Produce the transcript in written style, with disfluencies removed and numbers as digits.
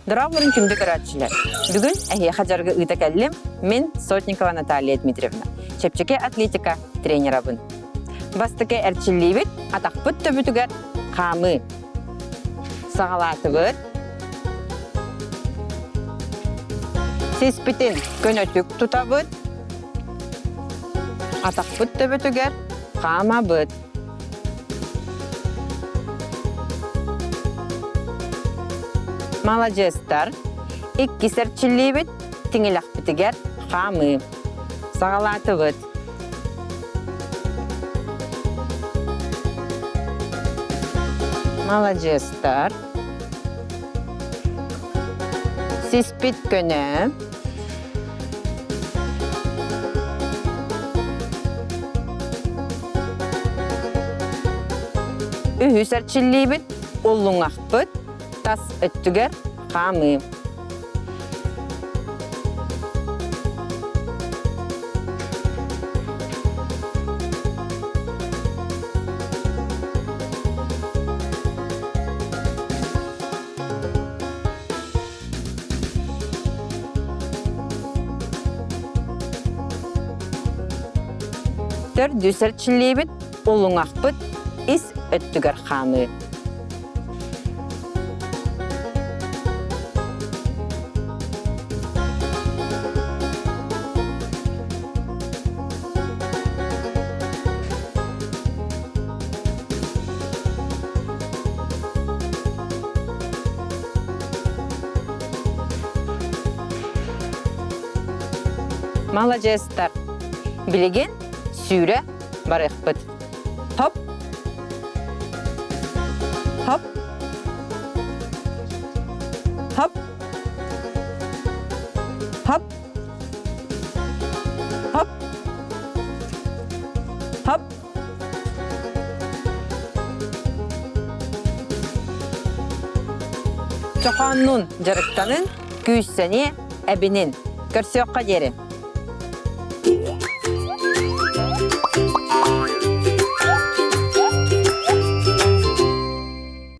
Дырауырын күнді көрәтшілер. Бүгін әйе қажарғы ұйта кәлім, мен Сотникова Наталья Дмитриевна, чепчеке атлетика тренерабын. Бастыке әрчілейбіт, атақпыт төбітігер қамы. Сағалаты бұд. Сеспітін көнөтік тұтабыд. Атақпыт төбітігер қама бұд. Молодецтар, икки сәртчілейбіт, теңілақ бітігер қамы. Сағалаты бұд. Молодецтар. Сеспит көні. Үхі сәртчілейбіт, олың ақпыт. Тас өттігер қамы. Төрді сәртчілейбіт, олың ақпыт, ис өттігер қамы. Молодецтар. Білеген сүйре барықпыт. Хоп. Хоп. Хоп. Хоп. Хоп. Хоп. Çoğannun жарықтанын күйіссәне әбінін. Көрсеуққа дері.